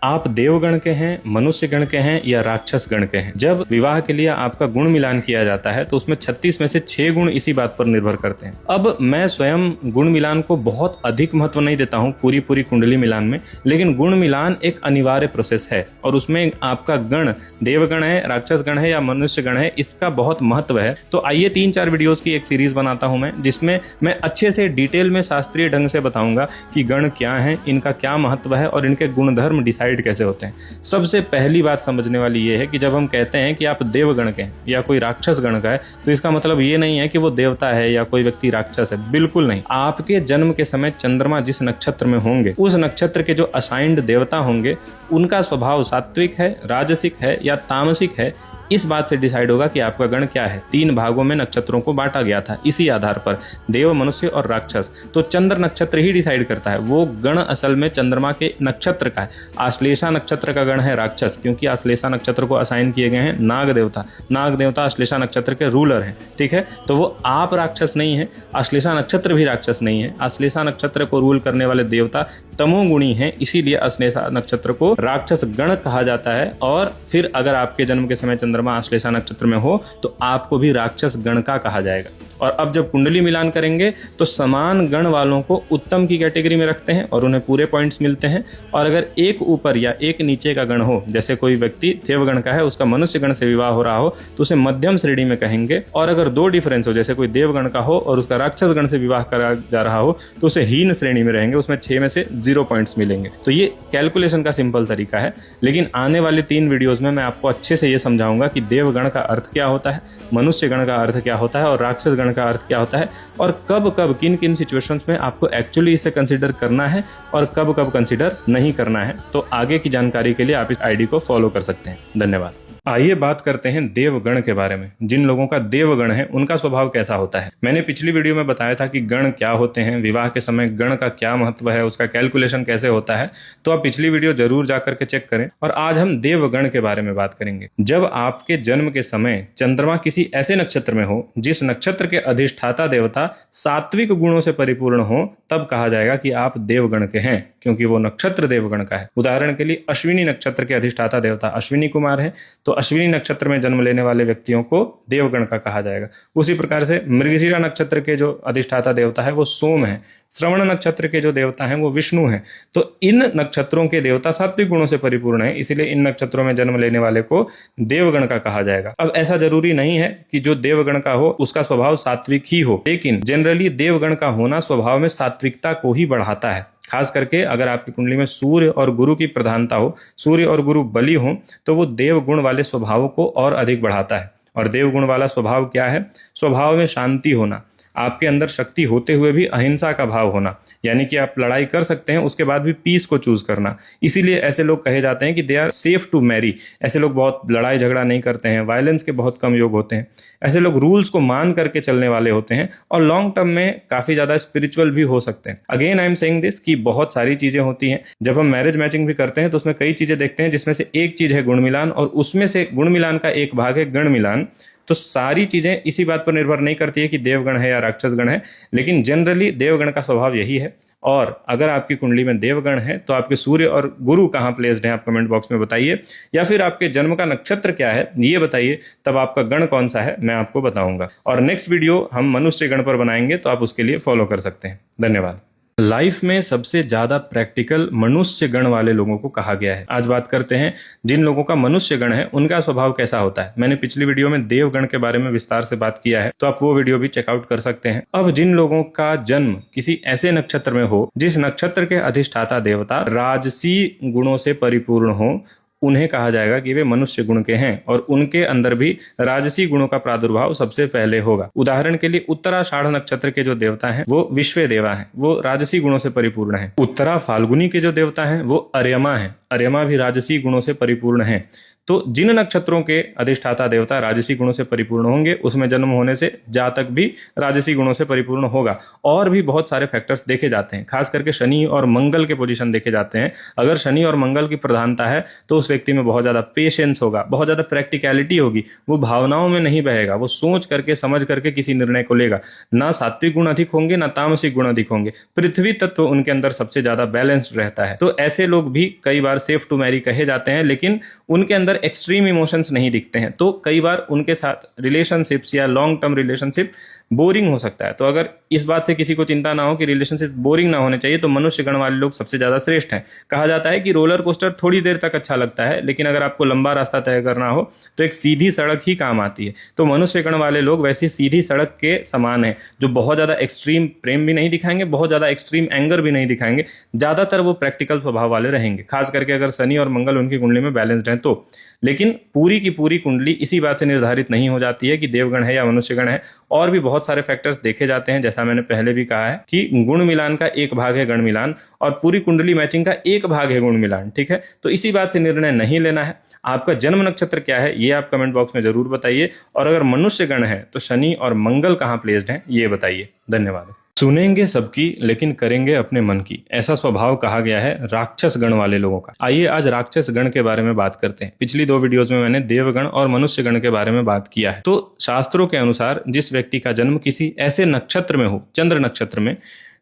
आप देवगण के हैं, मनुष्य गण के हैं या राक्षस गण के हैं। जब विवाह के लिए आपका गुण मिलान किया जाता है तो उसमें 36 में से 6 गुण इसी बात पर निर्भर करते हैं। अब मैं स्वयं गुण मिलान को बहुत अधिक महत्व नहीं देता हूं पूरी कुंडली मिलान में, लेकिन गुण मिलान एक अनिवार्य प्रोसेस है और उसमें आपका गण देवगण है, राक्षस गण है या मनुष्य गण है, इसका बहुत महत्व है। तो आइए 3-4 वीडियोस की एक सीरीज बनाता हूं मैं, जिसमें मैं अच्छे से डिटेल में शास्त्रीय ढंग से बताऊंगा कि गण क्या है, इनका क्या महत्व है और इनके गुणधर्म डिसाइड कैसे होते हैं। सबसे पहली बात समझने वाली ये है कि जब हम कहते हैं कि आप देवगण के हैं या कोई राक्षस गण का है, तो इसका मतलब ये नहीं है कि वो देवता है या कोई व्यक्ति राक्षस है, बिल्कुल नहीं। आपके जन्म के समय चंद्रमा जिस नक्षत्र में होंगे, उस नक्षत्र के जो असाइंड देवता होंगे, उनका स्वभाव सात्विक है, राजसिक है या तामसिक है, इस बात से डिसाइड होगा कि आपका गण क्या है। 3 भागों में नक्षत्रों को बांटा गया था इसी आधार पर, देव, मनुष्य और राक्षस। तो चंद्र नक्षत्र ही डिसाइड करता है। वो गण असल में चंद्रमा के नक्षत्र का है। आश्लेषा नक्षत्र का गण है राक्षस, क्योंकि आश्लेषा नक्षत्र को असाइन किए गए हैं नाग देवता। नाग देवता आश्लेषा नक्षत्र के रूलर हैं, ठीक है। तो वो आप राक्षस नहीं है, आश्लेषा नक्षत्र भी राक्षस नहीं है। आश्लेषा नक्षत्र को रूल करने वाले देवता तमोगुणी हैं, इसीलिए आश्लेषा नक्षत्र को राक्षस गण कहा जाता है। और फिर अगर आपके जन्म के समय चंद्रमा आश्लेषा नक्षत्र में हो तो आपको भी राक्षस गण का कहा जाएगा। और अब जब कुंडली मिलान करेंगे तो समान गण वालों को उत्तम की कैटेगरी में रखते हैं और उन्हें पूरे पॉइंट्स मिलते हैं। और अगर एक ऊपर या एक नीचे का गण हो, जैसे कोई व्यक्ति देवगण का है, उसका मनुष्य गण से विवाह हो रहा हो, तो उसे मध्यम श्रेणी में कहेंगे। और अगर 2 डिफरेंस हो, जैसे कोई देवगण का हो और उसका राक्षस गण से विवाह करा जा रहा हो, तो उसे हीन श्रेणी में रहेंगे, उसमें 6 में से 0 पॉइंट्स मिलेंगे। तो ये कैलकुलेशन का सिंपल तरीका है। लेकिन आने वाले 3 वीडियोज में मैं आपको अच्छे से ये समझाऊंगा कि देवगण का अर्थ क्या होता है, मनुष्य गण का अर्थ क्या होता है और राक्षस गण का अर्थ क्या होता है, और कब कब किन किन सिचुएशंस में आपको एक्चुअली इसे कंसीडर करना है और कब कब कंसीडर नहीं करना है। तो आगे की जानकारी के लिए आप इस आईडी को फॉलो कर सकते हैं। धन्यवाद। आइए बात करते हैं देवगण के बारे में। जिन लोगों का देवगण है उनका स्वभाव कैसा होता है। मैंने पिछली वीडियो में बताया था कि गण क्या होते हैं, विवाह के समय गण का क्या महत्व है, उसका कैलकुलेशन कैसे होता है। तो आप पिछली वीडियो जरूर जाकर के चेक करें। और आज हम देवगण के बारे में बात करेंगे। जब आपके जन्म के समय चंद्रमा किसी ऐसे नक्षत्र में हो जिस नक्षत्र के अधिष्ठाता देवता सात्विक गुणों से परिपूर्ण हो, तब कहा जाएगा कि आप देवगण के हैं, क्योंकि वो नक्षत्र देवगण का है। उदाहरण के लिए अश्विनी नक्षत्र के अधिष्ठाता देवता अश्विनी कुमार है, तो अश्विनी नक्षत्र में जन्म लेने वाले व्यक्तियों को देवगण का कहा जाएगा। उसी प्रकार से मृगशिरा नक्षत्र के जो अधिष्ठाता देवता है वो सोम है, श्रवण नक्षत्र के जो देवता हैं वो विष्णु हैं। तो इन नक्षत्रों के देवता सात्विक गुणों से परिपूर्ण है, इसलिए इन नक्षत्रों में जन्म लेने वाले को देवगण का कहा जाएगा। अब ऐसा जरूरी नहीं है कि जो देवगण का हो उसका स्वभाव सात्विक ही हो, लेकिन जनरली देवगण का होना स्वभाव में सात्विकता को ही बढ़ाता है। खास करके अगर आपकी कुंडली में सूर्य और गुरु की प्रधानता हो, सूर्य और गुरु बली हो, तो वो देव गुण वाले स्वभाव को और अधिक बढ़ाता है। और देव गुण वाला स्वभाव क्या है? स्वभाव में शांति होना, आपके अंदर शक्ति होते हुए भी अहिंसा का भाव होना, यानी कि आप लड़ाई कर सकते हैं उसके बाद भी पीस को चूज करना। इसीलिए ऐसे लोग कहे जाते हैं कि they are safe to marry. ऐसे लोग बहुत लड़ाई झगड़ा नहीं करते हैं, वायलेंस के बहुत कम योग होते हैं। ऐसे लोग रूल्स को मान करके चलने वाले होते हैं और लॉन्ग टर्म में काफी ज्यादा स्पिरिचुअल भी हो सकते हैं। Again I am saying this कि बहुत सारी चीजें होती हैं। जब हम मैरिज मैचिंग भी करते हैं तो उसमें कई चीजें देखते हैं, जिसमें से एक चीज है गुण मिलान, और उसमें से गुण मिलान का एक भाग है गण मिलान। तो सारी चीजें इसी बात पर निर्भर नहीं करती है कि देवगण है या राक्षस गण है, लेकिन जनरली देवगण का स्वभाव यही है। और अगर आपकी कुंडली में देवगण है तो आपके सूर्य और गुरु कहाँ प्लेस्ड हैं आप कमेंट बॉक्स में बताइए, या फिर आपके जन्म का नक्षत्र क्या है ये बताइए, तब आपका गण कौन सा है मैं आपको बताऊंगा। और नेक्स्ट वीडियो हम मनुष्य गण पर बनाएंगे, तो आप उसके लिए फॉलो कर सकते हैं। धन्यवाद। लाइफ में सबसे ज्यादा प्रैक्टिकल मनुष्य गण वाले लोगों को कहा गया है। आज बात करते हैं जिन लोगों का मनुष्य गण है उनका स्वभाव कैसा होता है। मैंने पिछली वीडियो में देवगण के बारे में विस्तार से बात किया है, तो आप वो वीडियो भी चेकआउट कर सकते हैं। अब जिन लोगों का जन्म किसी ऐसे नक्षत्र में हो जिस नक्षत्र के अधिष्ठाता देवता राजसी गुणों से परिपूर्ण हो, उन्हें कहा जाएगा कि वे मनुष्य गुण के हैं और उनके अंदर भी राजसी गुणों का प्रादुर्भाव सबसे पहले होगा। उदाहरण के लिए उत्तराषाढ़ नक्षत्र के जो देवता हैं वो विश्व देवा हैं, वो राजसी गुणों से परिपूर्ण हैं। उत्तरा फाल्गुनी के जो देवता हैं वो अर्यमा हैं, अर्यमा भी राजसी गुणों से परिपूर्ण हैं। तो जिन नक्षत्रों के अधिष्ठाता देवता राजसी गुणों से परिपूर्ण होंगे उसमें जन्म होने से जातक भी राजसी गुणों से परिपूर्ण होगा। और भी बहुत सारे फैक्टर्स देखे जाते हैं, खास करके शनि और मंगल के पोजीशन देखे जाते हैं। अगर शनि और मंगल की प्रधानता है तो उस व्यक्ति में बहुत ज्यादा पेशेंस होगा, बहुत ज्यादा प्रैक्टिकलिटी होगी, वो भावनाओं में नहीं बहेगा, वो सोच करके समझ करके किसी निर्णय को लेगा। ना सात्विक गुण अधिक होंगे ना तामसिक गुण अधिक होंगे, पृथ्वी तत्व उनके अंदर सबसे ज्यादा बैलेंस्ड रहता है। तो ऐसे लोग भी कई बार सेफ टू मैरी कहे जाते हैं, लेकिन उनके अंदर एक्सट्रीम इमोशंस नहीं दिखते हैं। तो कई बार उनके साथ रिलेशनशिप्स या लॉन्ग टर्म रिलेशनशिप बोरिंग हो सकता है। तो अगर इस बात से किसी को चिंता ना हो कि रिलेशनशिप बोरिंग ना होने चाहिए, तो मनुष्य गण वाले लोग सबसे ज्यादा श्रेष्ठ हैं। कहा जाता है कि रोलर कोस्टर थोड़ी देर तक अच्छा लगता है, लेकिन अगर आपको लंबा रास्ता तय करना हो तो एक सीधी सड़क ही काम आती है। तो मनुष्य गण वाले लोग वैसी सीधी सड़क के समान है, जो बहुत ज्यादा एक्सट्रीम प्रेम भी नहीं दिखाएंगे, बहुत ज्यादा एक्सट्रीम एंगर भी नहीं दिखाएंगे। ज्यादातर वो प्रैक्टिकल स्वभाव वाले रहेंगे, खास करके अगर शनि और मंगल उनकी कुंडली में बैलेंस्ड है तो। लेकिन पूरी की पूरी कुंडली इसी बात से निर्धारित नहीं हो जाती है कि देवगण है या मनुष्यगण है। और भी बहुत सारे फैक्टर्स देखे जाते हैं, जैसा मैंने पहले भी कहा है कि गुण मिलान का एक भाग है गण मिलान, और पूरी कुंडली मैचिंग का एक भाग है गुण मिलान। ठीक है, तो इसी बात से निर्णय नहीं लेना है। आपका जन्म नक्षत्र क्या है ये आप कमेंट बॉक्स में जरूर बताइए, और अगर मनुष्य गण है तो शनि और मंगल कहाँ प्लेस्ड हैं ये बताइए। धन्यवाद। सुनेंगे सबकी लेकिन करेंगे अपने मन की, ऐसा स्वभाव कहा गया है राक्षस गण वाले लोगों का। आइए आज राक्षस गण के बारे में बात करते हैं। पिछली 2 वीडियोस में मैंने देवगण और मनुष्य गण के बारे में बात किया है। तो शास्त्रों के अनुसार जिस व्यक्ति का जन्म किसी ऐसे नक्षत्र में हो, चंद्र नक्षत्र में,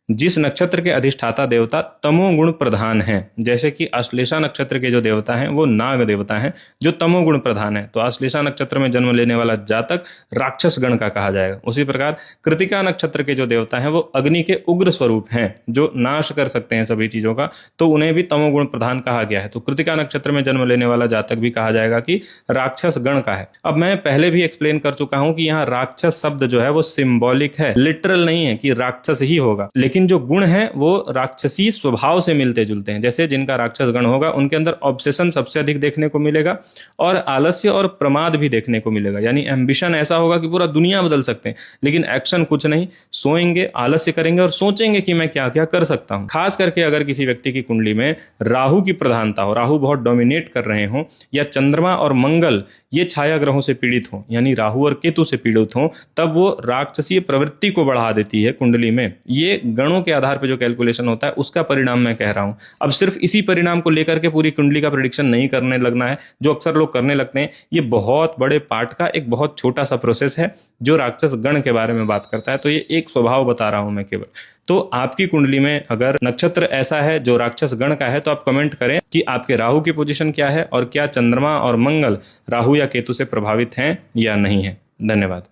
जिस नक्षत्र के अधिष्ठाता देवता तमोगुण प्रधान हैं, जैसे कि अश्लेषा नक्षत्र के जो देवता हैं वो नाग देवता हैं जो तमोगुण प्रधान है, तो अश्लेषा नक्षत्र में जन्म लेने वाला जातक राक्षस गण का कहा जाएगा। उसी प्रकार कृतिका नक्षत्र के जो देवता हैं वो अग्नि के उग्र स्वरूप हैं जो नाश कर सकते हैं सभी चीजों का, तो उन्हें भी तमोगुण प्रधान कहा गया है। तो कृतिका नक्षत्र में जन्म लेने वाला जातक भी कहा जाएगा कि राक्षस गण का है। अब मैं पहले भी एक्सप्लेन कर चुका हूं कि यहाँ राक्षस शब्द जो है वो सिंबॉलिक है, लिटरल नहीं है कि राक्षस ही होगा। लेकिन जो गुण हैं वो राक्षसी स्वभाव से मिलते जुलते हैं। जैसे जिनका राक्षस गण होगा उनके अंदर ऑब्सेशन सबसे अधिक देखने को मिलेगा, और आलस्य और प्रमाद भी देखने को मिलेगा। यानी एम्बिशन ऐसा होगा कि पूरा दुनिया बदल सकते हैं, लेकिन एक्शन कुछ नहीं। सोएंगे, आलस्य करेंगे और सोचेंगे कि मैं क्या क्या कर सकता हूं। खास करके अगर किसी व्यक्ति की कुंडली में राहु की प्रधानता हो, राहु बहुत डोमिनेट कर रहे हो, या चंद्रमा और मंगल ये छाया ग्रहों से पीड़ित हो, यानी राहु और केतु से पीड़ित हो, तब वो राक्षसीय प्रवृत्ति को बढ़ा देती है कुंडली में। ये गणों के आधार पर जो कैलकुलेशन होता है उसका परिणाम मैं कह रहा हूं। अब सिर्फ इसी परिणाम को लेकर के पूरी कुंडली का प्रेडिक्शन नहीं करने लगना है, जो अक्सर लोग करने लगते हैं। ये बहुत बड़े पार्ट का एक बहुत छोटा सा प्रोसेस है जो राक्षस गण के बारे में बात करता है। तो ये एक स्वभाव बता रहा हूं मैं केवल। तो आपकी कुंडली में अगर नक्षत्र ऐसा है जो राक्षस गण का है तो आप कमेंट करें कि आपके राहु की पोजीशन क्या है, और क्या चंद्रमा और मंगल राहु या केतु से प्रभावित हैं या नहीं है। धन्यवाद।